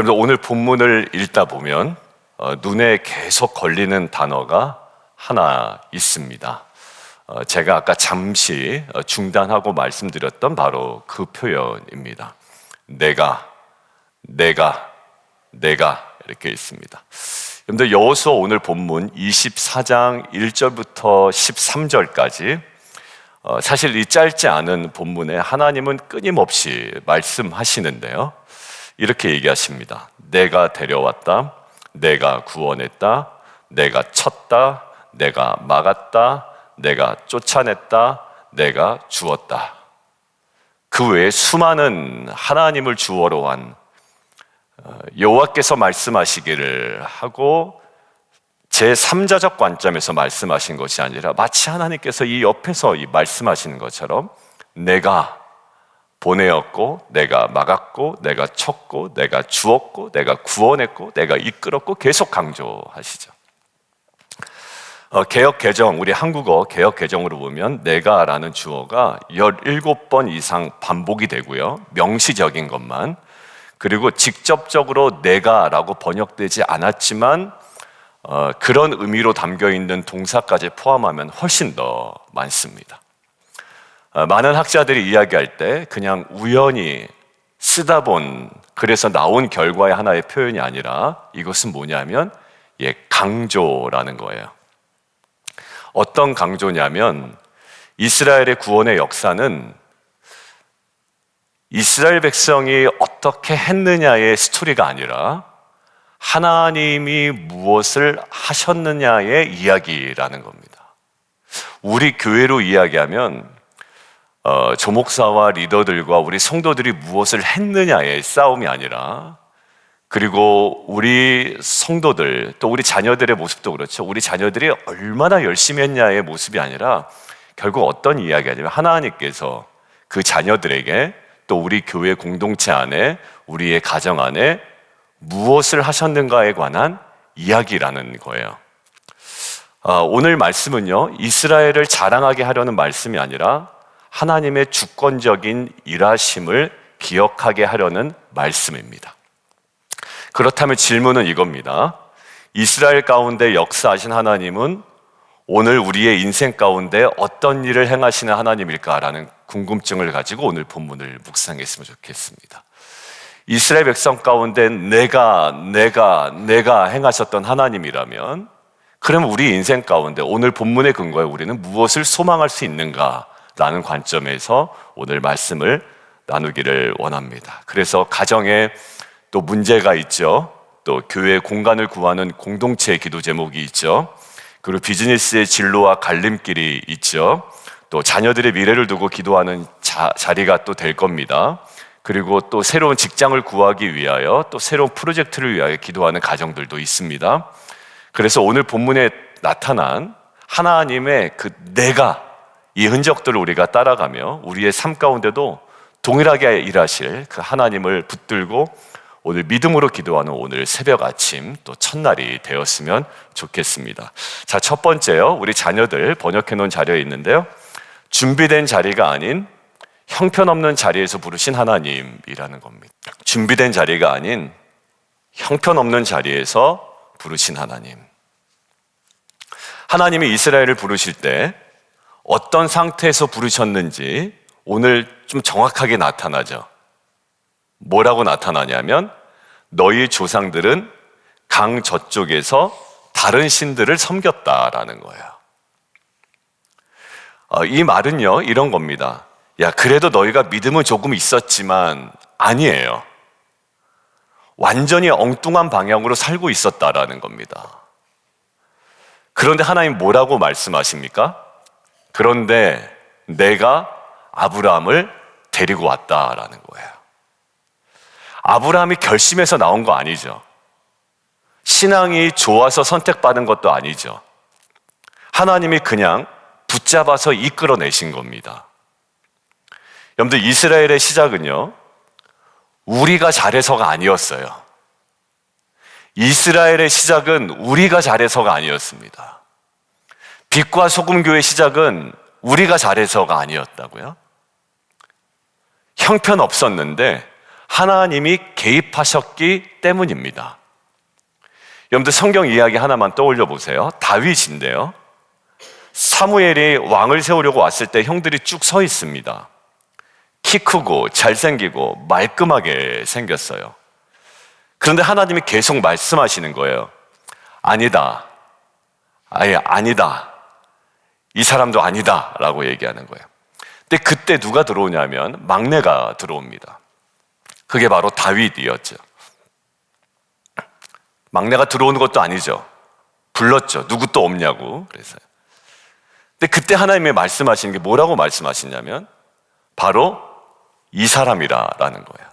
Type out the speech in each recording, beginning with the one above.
여러분, 오늘 본문을 읽다 보면 눈에 계속 걸리는 단어가 하나 있습니다. 제가 아까 잠시 중단하고 말씀드렸던 바로 그 표현입니다. 내가 이렇게 있습니다. 여러분들, 여호수아 오늘 본문 24장 1절부터 13절까지 사실 이 짧지 않은 본문에 하나님은 끊임없이 말씀하시는데요, 이렇게 얘기하십니다. 내가 데려왔다, 내가 구원했다, 내가 쳤다, 내가 막았다, 내가 쫓아냈다, 내가 주었다. 그 외에 수많은 하나님을 주어로 한 여호와께서 말씀하시기를 하고 제3자적 관점에서 말씀하신 것이 아니라 마치 하나님께서 이 옆에서 이 말씀하시는 것처럼 내가 보내었고, 내가 막았고, 내가 쳤고, 내가 주었고, 내가 구원했고, 내가 이끌었고, 계속 강조하시죠. 개역 개정, 우리 한국어 개역 개정으로 보면 내가라는 주어가 17번 이상 반복이 되고요, 명시적인 것만. 그리고 직접적으로 내가라고 번역되지 않았지만 그런 의미로 담겨있는 동사까지 포함하면 훨씬 더 많습니다. 많은 학자들이 이야기할 때 그냥 우연히 쓰다 본, 그래서 나온 결과의 하나의 표현이 아니라 이것은 뭐냐면 강조라는 거예요. 어떤 강조냐면 이스라엘의 구원의 역사는 이스라엘 백성이 어떻게 했느냐의 스토리가 아니라 하나님이 무엇을 하셨느냐의 이야기라는 겁니다. 우리 교회로 이야기하면 조목사와 리더들과 우리 성도들이 무엇을 했느냐의 싸움이 아니라, 그리고 우리 성도들 또 우리 자녀들의 모습도 그렇죠. 우리 자녀들이 얼마나 열심히 했냐의 모습이 아니라 결국 어떤 이야기냐면 하나님께서 그 자녀들에게 또 우리 교회 공동체 안에 우리의 가정 안에 무엇을 하셨는가에 관한 이야기라는 거예요. 오늘 말씀은요, 이스라엘을 자랑하게 하려는 말씀이 아니라 하나님의 주권적인 일하심을 기억하게 하려는 말씀입니다. 그렇다면 질문은 이겁니다. 이스라엘 가운데 역사하신 하나님은 오늘 우리의 인생 가운데 어떤 일을 행하시는 하나님일까라는 궁금증을 가지고 오늘 본문을 묵상했으면 좋겠습니다. 이스라엘 백성 가운데 내가 행하셨던 하나님이라면, 그러면 우리 인생 가운데 오늘 본문의 근거에 우리는 무엇을 소망할 수 있는가라는 관점에서 오늘 말씀을 나누기를 원합니다. 그래서 가정에 또 문제가 있죠. 또 교회 공간을 구하는 공동체의 기도 제목이 있죠. 그리고 비즈니스의 진로와 갈림길이 있죠. 또 자녀들의 미래를 두고 기도하는 자리가 또 될 겁니다. 그리고 또 새로운 직장을 구하기 위하여 또 새로운 프로젝트를 위하여 기도하는 가정들도 있습니다. 그래서 오늘 본문에 나타난 하나님의 그 내가, 이 흔적들을 우리가 따라가며 우리의 삶 가운데도 동일하게 일하실 그 하나님을 붙들고 오늘 믿음으로 기도하는 오늘 새벽 아침 또 첫날이 되었으면 좋겠습니다. 자, 첫 번째요, 우리 자녀들 번역해 놓은 자료에 있는데요, 준비된 자리가 아닌 형편없는 자리에서 부르신 하나님이라는 겁니다. 준비된 자리가 아닌 형편없는 자리에서 부르신 하나님. 하나님이 이스라엘을 부르실 때 어떤 상태에서 부르셨는지 오늘 좀 정확하게 나타나죠. 뭐라고 나타나냐면 너희 조상들은 강 저쪽에서 다른 신들을 섬겼다라는 거예요. 이 말은요, 이런 겁니다. 야, 그래도 너희가 믿음은 조금 있었지만 아니에요. 완전히 엉뚱한 방향으로 살고 있었다라는 겁니다. 그런데 하나님 뭐라고 말씀하십니까? 그런데 내가 아브라함을 데리고 왔다라는 거예요. 아브라함이 결심해서 나온 거 아니죠. 신앙이 좋아서 선택받은 것도 아니죠. 하나님이 그냥 붙잡아서 이끌어내신 겁니다. 여러분들, 이스라엘의 시작은요, 우리가 잘해서가 아니었어요. 이스라엘의 시작은 우리가 잘해서가 아니었습니다. 빛과 소금교의 시작은 우리가 잘해서가 아니었다고요. 형편없었는데 하나님이 개입하셨기 때문입니다. 여러분들 성경 이야기 하나만 떠올려 보세요. 다윗인데요. 사무엘이 왕을 세우려고 왔을 때 형들이 쭉 서 있습니다. 키 크고 잘생기고 말끔하게 생겼어요. 그런데 하나님이 계속 말씀하시는 거예요. 아니다. 아예 아니다. 이 사람도 아니다. 라고 얘기하는 거예요. 근데 그때 누가 들어오냐면 막내가 들어옵니다. 그게 바로 다윗이었죠. 막내가 들어오는 것도 아니죠. 불렀죠. 누구 또 없냐고. 그래서요. 근데 그때 하나님이 말씀하시는 게 뭐라고 말씀하시냐면 바로 이 사람이라는 거예요.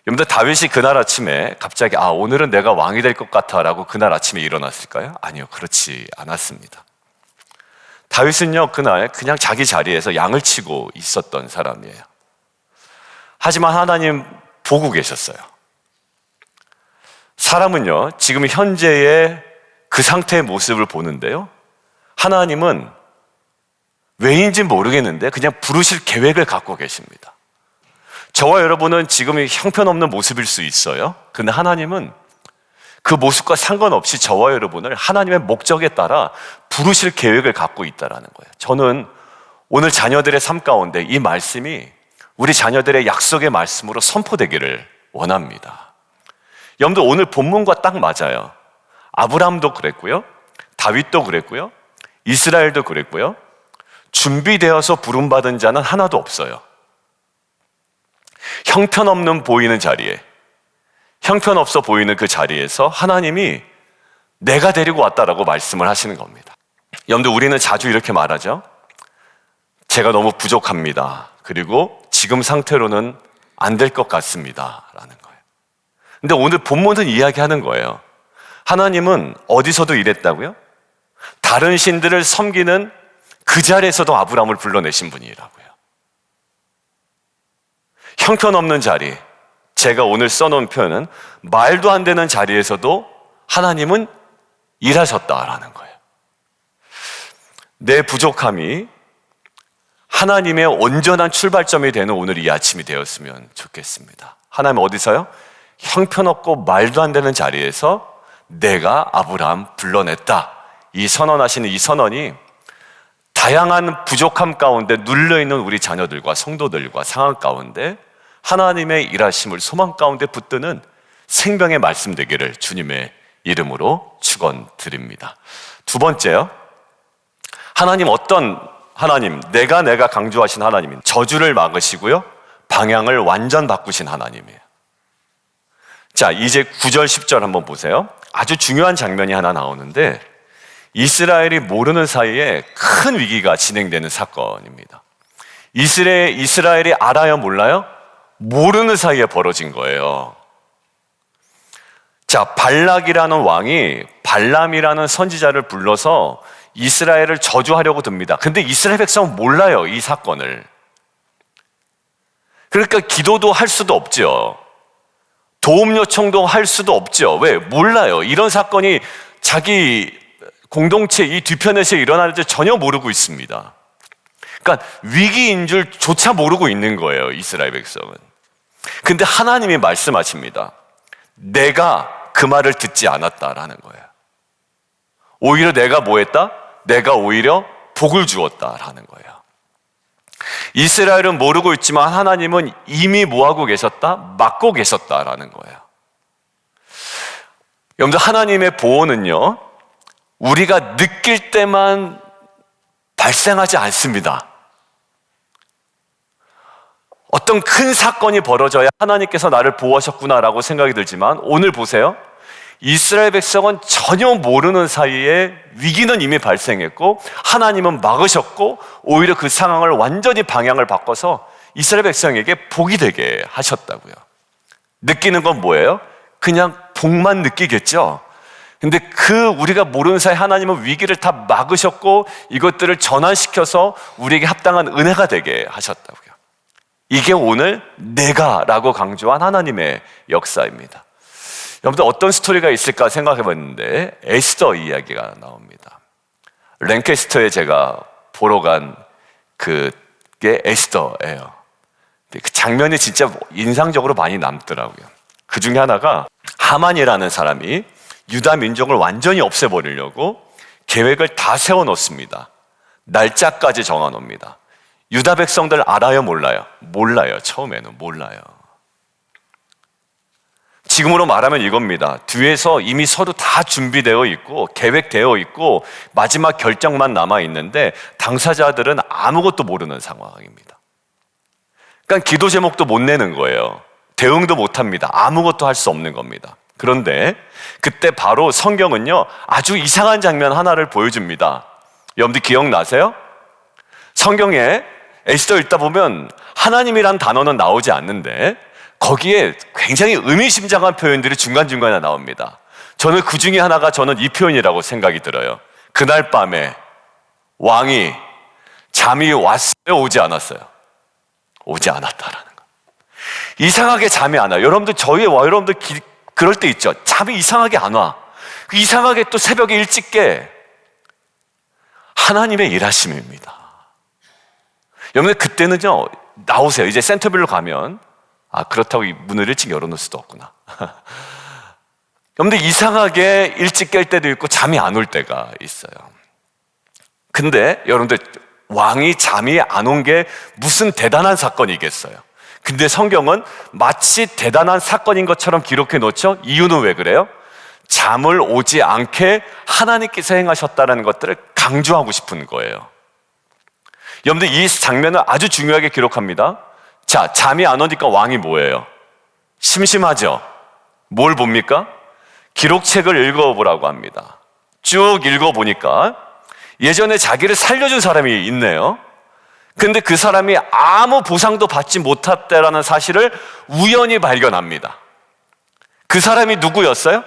여러분들 다윗이 그날 아침에 갑자기 오늘은 내가 왕이 될 것 같아 라고 그날 아침에 일어났을까요? 아니요, 그렇지 않았습니다. 다윗은요, 그날 그냥 자기 자리에서 양을 치고 있었던 사람이에요. 하지만 하나님 보고 계셨어요. 사람은요, 지금 현재의 그 상태의 모습을 보는데요, 하나님은 왜인지 모르겠는데 그냥 부르실 계획을 갖고 계십니다. 저와 여러분은 지금 형편없는 모습일 수 있어요. 근데 하나님은 그 모습과 상관없이 저와 여러분을 하나님의 목적에 따라 부르실 계획을 갖고 있다는 거예요. 저는 오늘 자녀들의 삶 가운데 이 말씀이 우리 자녀들의 약속의 말씀으로 선포되기를 원합니다. 여러분들 오늘 본문과 딱 맞아요. 아브라함도 그랬고요, 다윗도 그랬고요, 이스라엘도 그랬고요. 준비되어서 부름받은 자는 하나도 없어요. 형편없는 보이는 자리에, 형편없어 보이는 그 자리에서 하나님이 내가 데리고 왔다라고 말씀을 하시는 겁니다. 여러분들 우리는 자주 이렇게 말하죠. 제가 너무 부족합니다. 그리고 지금 상태로는 안 될 것 같습니다. 라는 거예요. 근데 오늘 본문은 이야기하는 거예요. 하나님은 어디서도 이랬다고요? 다른 신들을 섬기는 그 자리에서도 아브라함을 불러내신 분이라고요. 형편없는 자리, 제가 오늘 써놓은 표현은 말도 안 되는 자리에서도 하나님은 일하셨다라는 거예요. 내 부족함이 하나님의 온전한 출발점이 되는 오늘 이 아침이 되었으면 좋겠습니다. 하나님 어디서요? 형편없고 말도 안 되는 자리에서 내가 아브라함 불러냈다. 이 선언하시는 이 선언이 다양한 부족함 가운데 눌려있는 우리 자녀들과 성도들과 상황 가운데 하나님의 일하심을 소망 가운데 붙드는 생명의 말씀 되기를 주님의 이름으로 축원드립니다. 두 번째요. 하나님 어떤 하나님, 내가 강조하신 하나님인 저주를 막으시고요, 방향을 완전 바꾸신 하나님이에요. 자, 이제 9절 10절 한번 보세요. 아주 중요한 장면이 하나 나오는데 이스라엘이 모르는 사이에 큰 위기가 진행되는 사건입니다. 이스라엘이 알아요, 몰라요? 모르는 사이에 벌어진 거예요. 자, 발락이라는 왕이 발람이라는 선지자를 불러서 이스라엘을 저주하려고 듭니다. 근데 이스라엘 백성은 몰라요, 이 사건을. 그러니까 기도도 할 수도 없죠. 도움 요청도 할 수도 없죠. 왜? 몰라요. 이런 사건이 자기 공동체 이 뒤편에서 일어날 때 전혀 모르고 있습니다. 그러니까 위기인 줄조차 모르고 있는 거예요, 이스라엘 백성은. 근데 하나님이 말씀하십니다. 내가 그 말을 듣지 않았다라는 거예요. 오히려 내가 뭐 했다? 내가 오히려 복을 주었다라는 거예요. 이스라엘은 모르고 있지만 하나님은 이미 뭐하고 계셨다? 막고 계셨다라는 거예요. 여러분들 하나님의 보호는요, 우리가 느낄 때만 발생하지 않습니다. 어떤 큰 사건이 벌어져야 하나님께서 나를 보호하셨구나라고 생각이 들지만 오늘 보세요. 이스라엘 백성은 전혀 모르는 사이에 위기는 이미 발생했고 하나님은 막으셨고 오히려 그 상황을 완전히 방향을 바꿔서 이스라엘 백성에게 복이 되게 하셨다고요. 느끼는 건 뭐예요? 그냥 복만 느끼겠죠. 근데 우리가 모르는 사이 하나님은 위기를 다 막으셨고 이것들을 전환시켜서 우리에게 합당한 은혜가 되게 하셨다고요. 이게 오늘 내가라고 강조한 하나님의 역사입니다. 여러분들 어떤 스토리가 있을까 생각해 봤는데 에스더 이야기가 나옵니다. 랭캐스터에 제가 보러 간 그게 에스더예요. 그 장면이 진짜 인상적으로 많이 남더라고요. 그 중에 하나가 하만이라는 사람이 유다 민족을 완전히 없애버리려고 계획을 다 세워놓습니다. 날짜까지 정해놓습니다. 유다 백성들 알아요, 몰라요? 몰라요. 처음에는 몰라요. 지금으로 말하면 이겁니다. 뒤에서 이미 서로 다 준비되어 있고 계획되어 있고 마지막 결정만 남아있는데 당사자들은 아무것도 모르는 상황입니다. 그러니까 기도 제목도 못 내는 거예요. 대응도 못합니다. 아무것도 할 수 없는 겁니다. 그런데 그때 바로 성경은요, 아주 이상한 장면 하나를 보여줍니다. 여러분들 기억나세요? 성경에 에스더 읽다 보면 하나님이란 단어는 나오지 않는데 거기에 굉장히 의미심장한 표현들이 중간중간에 나옵니다. 저는 그 중에 하나가 저는 이 표현이라고 생각이 들어요. 그날 밤에 왕이 잠이 왔어요? 오지 않았어요? 오지 않았다라는 거. 이상하게 잠이 안 와요. 여러분들 여러분들 그럴 때 있죠. 잠이 이상하게 안 와. 이상하게 또 새벽에 일찍 깨. 하나님의 일하심입니다. 여러분들 그때는요, 나오세요. 이제 센터빌로 가면 그렇다고 이 문을 일찍 열어놓을 수도 없구나. 여러분들 이상하게 일찍 깰 때도 있고 잠이 안 올 때가 있어요. 근데 여러분들 왕이 잠이 안 온 게 무슨 대단한 사건이겠어요. 근데 성경은 마치 대단한 사건인 것처럼 기록해 놓죠. 이유는 왜 그래요? 잠을 오지 않게 하나님께서 행하셨다는 것들을 강조하고 싶은 거예요. 여러분들 이 장면을 아주 중요하게 기록합니다. 자, 잠이 안 오니까 왕이 뭐예요? 심심하죠? 뭘 봅니까? 기록책을 읽어보라고 합니다. 쭉 읽어보니까 예전에 자기를 살려준 사람이 있네요. 근데 그 사람이 아무 보상도 받지 못했다라는 사실을 우연히 발견합니다. 그 사람이 누구였어요?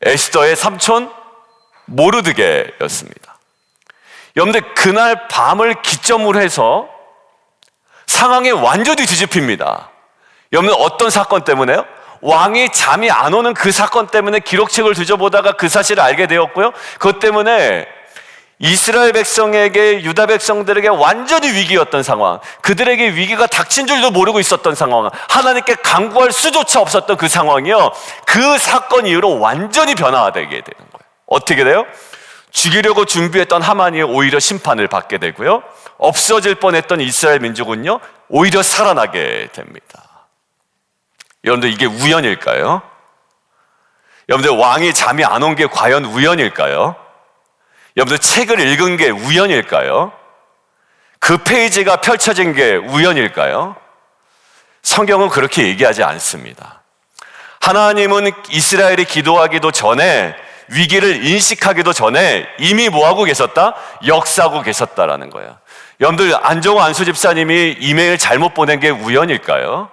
에스더의 삼촌 모르드게였습니다. 여러분들 그날 밤을 기점으로 해서 상황이 완전히 뒤집힙니다. 여러분 어떤 사건 때문에요? 왕이 잠이 안 오는 그 사건 때문에 기록책을 뒤져보다가 그 사실을 알게 되었고요. 그것 때문에 이스라엘 백성에게, 유다 백성들에게 완전히 위기였던 상황, 그들에게 위기가 닥친 줄도 모르고 있었던 상황, 하나님께 간구할 수조차 없었던 그 상황이요, 그 사건 이후로 완전히 변화되게 되는 거예요. 어떻게 돼요? 죽이려고 준비했던 하만이 오히려 심판을 받게 되고요, 없어질 뻔했던 이스라엘 민족은요 오히려 살아나게 됩니다. 여러분들 이게 우연일까요? 여러분들 왕이 잠이 안 온 게 과연 우연일까요? 여러분들 책을 읽은 게 우연일까요? 그 페이지가 펼쳐진 게 우연일까요? 성경은 그렇게 얘기하지 않습니다. 하나님은 이스라엘이 기도하기도 전에, 위기를 인식하기도 전에 이미 뭐하고 계셨다? 역사하고 계셨다라는 거예요. 여러분들 안정호 안수 집사님이 이메일 잘못 보낸 게 우연일까요?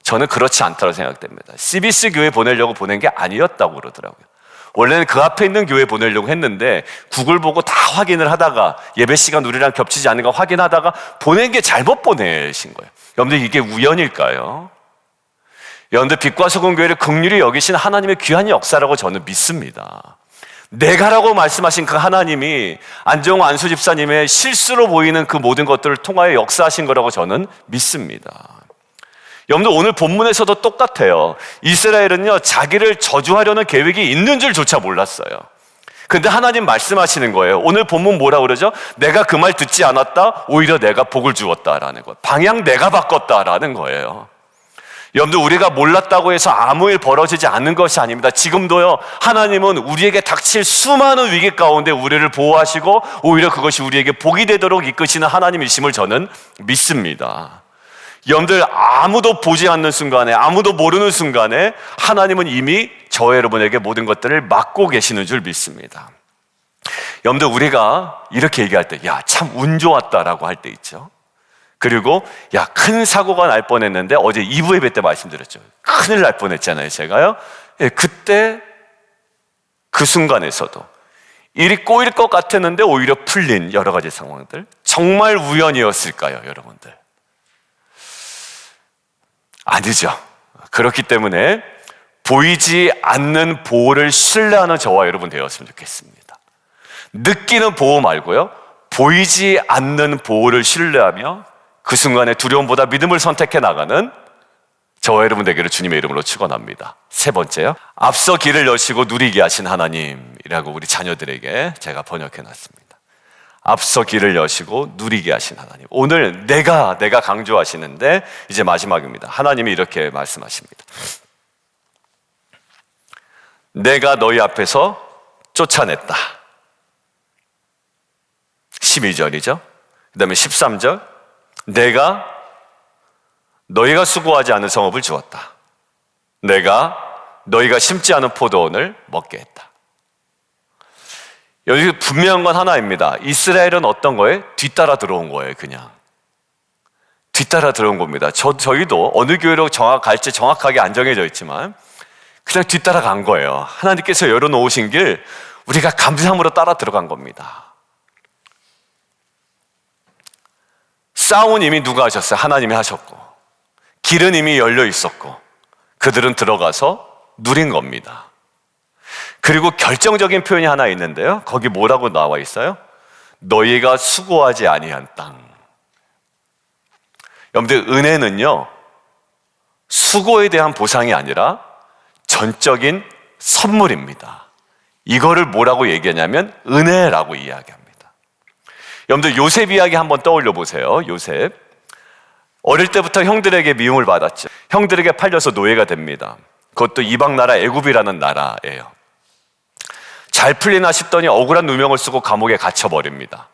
저는 그렇지 않다고 생각됩니다. CBC 교회 보내려고 보낸 게 아니었다고 그러더라고요. 원래는 그 앞에 있는 교회 보내려고 했는데 구글 보고 다 확인을 하다가 예배 시간 우리랑 겹치지 않는가 확인하다가 보낸 게 잘못 보내신 거예요. 여러분들 이게 우연일까요? 여러분들 빛과 소금 교회를 긍휼히 여기신 하나님의 귀한 역사라고 저는 믿습니다. 내가라고 말씀하신 그 하나님이 안정호 안수 집사님의 실수로 보이는 그 모든 것들을 통하여 역사하신 거라고 저는 믿습니다. 여러분들 오늘 본문에서도 똑같아요. 이스라엘은요 자기를 저주하려는 계획이 있는 줄조차 몰랐어요. 근데 하나님 말씀하시는 거예요. 오늘 본문 뭐라 그러죠? 내가 그 말 듣지 않았다, 오히려 내가 복을 주었다라는 거. 방향 내가 바꿨다라는 거예요. 여러분들 우리가 몰랐다고 해서 아무 일 벌어지지 않는 것이 아닙니다. 지금도요 하나님은 우리에게 닥칠 수많은 위기 가운데 우리를 보호하시고 오히려 그것이 우리에게 복이 되도록 이끄시는 하나님이심을 저는 믿습니다. 여러분들 아무도 보지 않는 순간에, 아무도 모르는 순간에 하나님은 이미 저와 여러분에게 모든 것들을 맡고 계시는 줄 믿습니다. 여러분들 우리가 이렇게 얘기할 때 야, 참 운 좋았다라고 할 때 있죠. 그리고 야, 큰 사고가 날 뻔했는데 어제 2부 예배 때 말씀드렸죠. 큰일 날 뻔했잖아요 제가요. 예, 그때 그 순간에서도 일이 꼬일 것 같았는데 오히려 풀린 여러 가지 상황들, 정말 우연이었을까요 여러분들? 아니죠. 그렇기 때문에 보이지 않는 보호를 신뢰하는 저와 여러분 되었으면 좋겠습니다. 느끼는 보호 말고요, 보이지 않는 보호를 신뢰하며 그 순간에 두려움보다 믿음을 선택해 나가는 저와 여러분 되기를 주님의 이름으로 축원합니다. 세 번째요, 앞서 길을 여시고 누리게 하신 하나님이라고 우리 자녀들에게 제가 번역해 놨습니다. 앞서 길을 여시고 누리게 하신 하나님. 오늘 내가 강조하시는데 이제 마지막입니다. 하나님이 이렇게 말씀하십니다. 내가 너희 앞에서 쫓아냈다. 12절이죠. 그 다음에 13절, 내가 너희가 수고하지 않은 성읍을 주었다. 내가 너희가 심지 않은 포도원을 먹게 했다. 여기 분명한 건 하나입니다. 이스라엘은 어떤 거에? 뒤따라 들어온 거예요. 그냥 뒤따라 들어온 겁니다. 저희도 어느 교회로 갈지 정확하게 안 정해져 있지만 그냥 뒤따라 간 거예요. 하나님께서 열어놓으신 길 우리가 감사함으로 따라 들어간 겁니다. 싸움은 이미 누가 하셨어요? 하나님이 하셨고, 길은 이미 열려 있었고, 그들은 들어가서 누린 겁니다. 그리고 결정적인 표현이 하나 있는데요, 거기 뭐라고 나와 있어요? 너희가 수고하지 아니한 땅. 여러분들, 은혜는요 수고에 대한 보상이 아니라 전적인 선물입니다. 이거를 뭐라고 얘기하냐면 은혜라고 이야기합니다. 여러분들, 요셉 이야기 한번 떠올려 보세요. 요셉 어릴 때부터 형들에게 미움을 받았죠. 형들에게 팔려서 노예가 됩니다. 그것도 이방 나라 애굽이라는 나라예요. 잘 풀리나 싶더니 억울한 누명을 쓰고 감옥에 갇혀버립니다.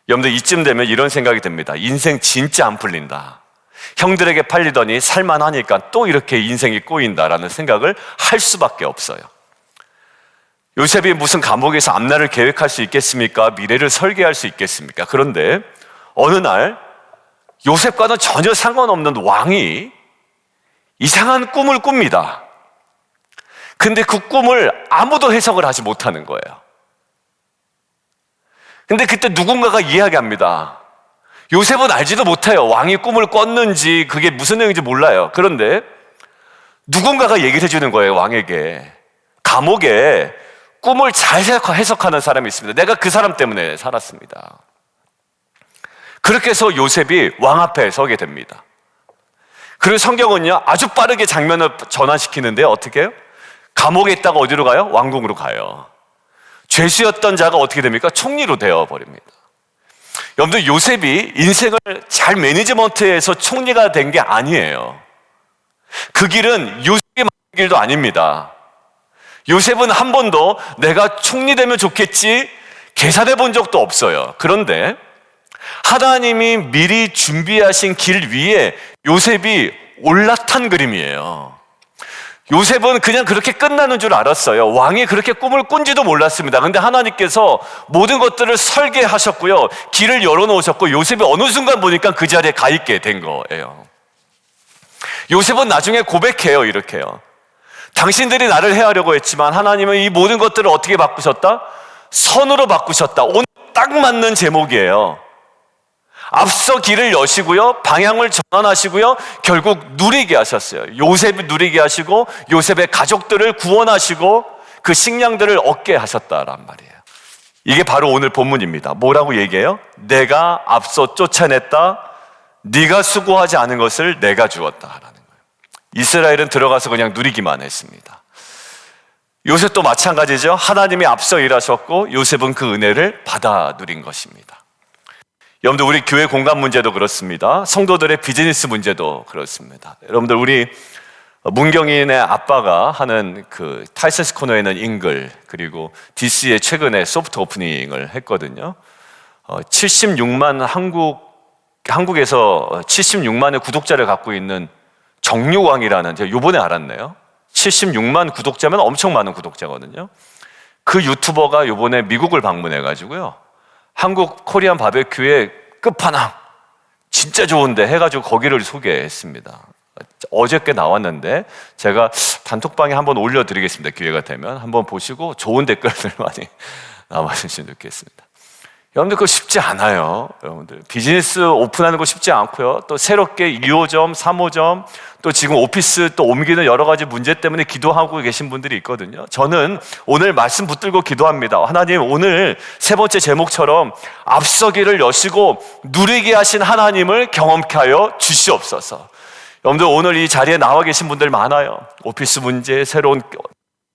여러분들, 이쯤 되면 이런 생각이 듭니다. 인생 진짜 안 풀린다. 형들에게 팔리더니 살만하니까 또 이렇게 인생이 꼬인다라는 생각을 할 수밖에 없어요. 요셉이 무슨 감옥에서 앞날을 계획할 수 있겠습니까? 미래를 설계할 수 있겠습니까? 그런데 어느 날 요셉과는 전혀 상관없는 왕이 이상한 꿈을 꿉니다. 근데 그 꿈을 아무도 해석을 하지 못하는 거예요. 근데 그때 누군가가 이야기합니다. 요셉은 알지도 못해요. 왕이 꿈을 꿨는지 그게 무슨 내용인지 몰라요. 그런데 누군가가 얘기를 해주는 거예요. 왕에게. 감옥에 꿈을 잘 해석하는 사람이 있습니다. 내가 그 사람 때문에 살았습니다. 그렇게 해서 요셉이 왕 앞에 서게 됩니다. 그리고 성경은요 아주 빠르게 장면을 전환시키는데요, 어떻게 해요? 감옥에 있다가 어디로 가요? 왕궁으로 가요. 죄수였던 자가 어떻게 됩니까? 총리로 되어버립니다. 여러분들, 요셉이 인생을 잘 매니지먼트해서 총리가 된 게 아니에요. 그 길은 요셉이 만든 길도 아닙니다. 요셉은 한 번도 내가 총리 되면 좋겠지 계산해 본 적도 없어요. 그런데 하나님이 미리 준비하신 길 위에 요셉이 올라탄 그림이에요. 요셉은 그냥 그렇게 끝나는 줄 알았어요. 왕이 그렇게 꿈을 꾼지도 몰랐습니다. 근데 하나님께서 모든 것들을 설계하셨고요, 길을 열어놓으셨고, 요셉이 어느 순간 보니까 그 자리에 가 있게 된 거예요. 요셉은 나중에 고백해요. 이렇게요. 당신들이 나를 해하려고 했지만 하나님은 이 모든 것들을 어떻게 바꾸셨다? 선으로 바꾸셨다. 오늘 딱 맞는 제목이에요. 앞서 길을 여시고요, 방향을 전환하시고요, 결국 누리게 하셨어요. 요셉이 누리게 하시고 요셉의 가족들을 구원하시고 그 식량들을 얻게 하셨다란 말이에요. 이게 바로 오늘 본문입니다. 뭐라고 얘기해요? 내가 앞서 쫓아냈다. 네가 수고하지 않은 것을 내가 주었다라는 거예요. 이스라엘은 들어가서 그냥 누리기만 했습니다. 요셉도 마찬가지죠. 하나님이 앞서 일하셨고 요셉은 그 은혜를 받아 누린 것입니다. 여러분들, 우리 교회 공간 문제도 그렇습니다. 성도들의 비즈니스 문제도 그렇습니다. 여러분들, 우리 문경인의 아빠가 하는 그 타이슨스 코너에는 잉글, 그리고 DC에 최근에 소프트 오프닝을 했거든요. 76만 한국에서 76만의 구독자를 갖고 있는 정유광이라는, 제가 요번에 알았네요. 76만 구독자면 엄청 많은 구독자거든요. 그 유튜버가 요번에 미국을 방문해가지고요, 한국 코리안 바베큐의 끝판왕 진짜 좋은데 해가지고 거기를 소개했습니다. 어저께 나왔는데 제가 단톡방에 한번 올려드리겠습니다. 기회가 되면 한번 보시고 좋은 댓글들 많이 남아주시면 좋겠습니다. 여러분들 그거 쉽지 않아요. 여러분들 비즈니스 오픈하는 거 쉽지 않고요. 또 새롭게 2호점, 3호점, 또 지금 오피스 또 옮기는 여러 가지 문제 때문에 기도하고 계신 분들이 있거든요. 저는 오늘 말씀 붙들고 기도합니다. 하나님, 오늘 세 번째 제목처럼 앞서기를 여시고 누리게 하신 하나님을 경험케 하여 주시옵소서. 여러분들 오늘 이 자리에 나와 계신 분들 많아요. 오피스 문제, 새로운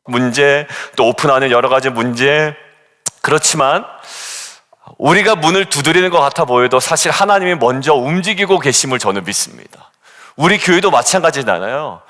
문제, 또 오픈하는 여러 가지 문제. 그렇지만 우리가 문을 두드리는 것 같아 보여도 사실 하나님이 먼저 움직이고 계심을 저는 믿습니다. 우리 교회도 마찬가지잖아요.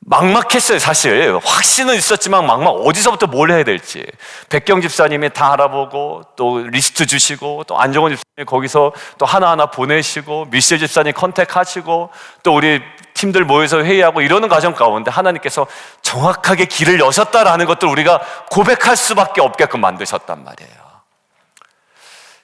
막막했어요. 사실 확신은 있었지만 어디서부터 뭘 해야 될지. 백경 집사님이 다 알아보고 또 리스트 주시고 또 안정원 집사님이 거기서 또 하나하나 보내시고 미셸 집사님 컨택하시고 또 우리 팀들 모여서 회의하고 이러는 과정 가운데 하나님께서 정확하게 길을 여셨다라는 것들 우리가 고백할 수밖에 없게끔 만드셨단 말이에요.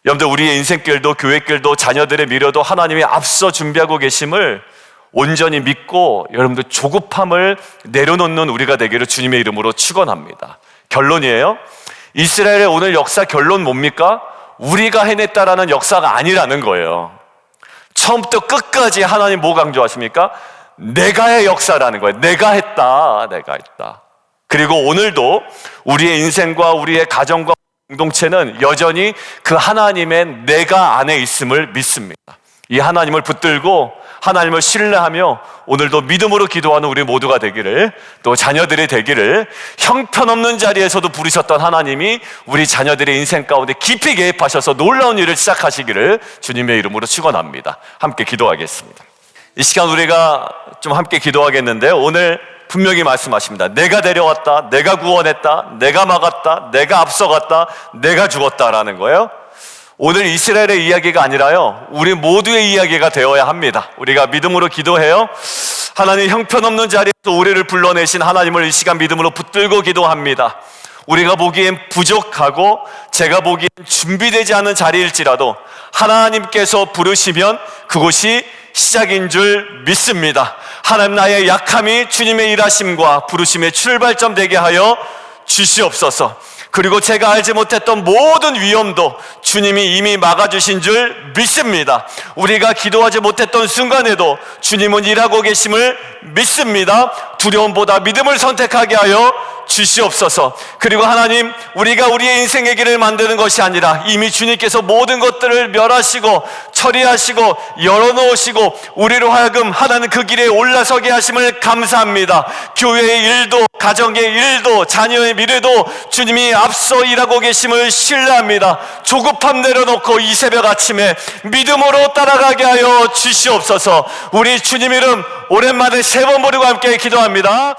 여러분들 우리의 인생길도 교회길도 자녀들의 미래도 하나님이 앞서 준비하고 계심을 온전히 믿고 여러분들 조급함을 내려놓는 우리가 되기를 주님의 이름으로 축원합니다. 결론이에요. 이스라엘의 오늘 역사 결론 뭡니까? 우리가 해냈다라는 역사가 아니라는 거예요. 처음부터 끝까지 하나님 뭐 강조하십니까? 내가의 역사라는 거예요. 내가 했다. 그리고 오늘도 우리의 인생과 우리의 가정과 공동체는 여전히 그 하나님의 내가 안에 있음을 믿습니다. 이 하나님을 붙들고 하나님을 신뢰하며 오늘도 믿음으로 기도하는 우리 모두가 되기를, 또 자녀들이 되기를, 형편없는 자리에서도 부르셨던 하나님이 우리 자녀들의 인생 가운데 깊이 개입하셔서 놀라운 일을 시작하시기를 주님의 이름으로 축원합니다. 함께 기도하겠습니다. 이 시간 우리가 좀 함께 기도하겠는데, 오늘 분명히 말씀하십니다. 내가 데려왔다, 내가 구원했다, 내가 막았다, 내가 앞서갔다, 내가 죽었다라는 거예요. 오늘 이스라엘의 이야기가 아니라요, 우리 모두의 이야기가 되어야 합니다. 우리가 믿음으로 기도해요. 하나님, 형편없는 자리에서 우리를 불러내신 하나님을 이 시간 믿음으로 붙들고 기도합니다. 우리가 보기엔 부족하고 제가 보기엔 준비되지 않은 자리일지라도 하나님께서 부르시면 그곳이 시작인 줄 믿습니다. 하나님, 나의 약함이 주님의 일하심과 부르심의 출발점 되게 하여 주시옵소서. 그리고 제가 알지 못했던 모든 위험도 주님이 이미 막아주신 줄 믿습니다. 우리가 기도하지 못했던 순간에도 주님은 일하고 계심을 믿습니다. 두려움보다 믿음을 선택하게 하여 주시옵소서. 그리고 하나님, 우리가 우리의 인생의 길을 만드는 것이 아니라 이미 주님께서 모든 것들을 멸하시고 처리하시고 열어놓으시고 우리로 하여금 하나님 그 길에 올라서게 하심을 감사합니다. 교회의 일도, 가정의 일도, 자녀의 미래도 주님이 앞서 일하고 계심을 신뢰합니다. 조급함 내려놓고 이 새벽 아침에 믿음으로 따라가게 하여 주시옵소서. 우리 주님 이름 오랜만에 세 번 부르고 함께 기도합니다.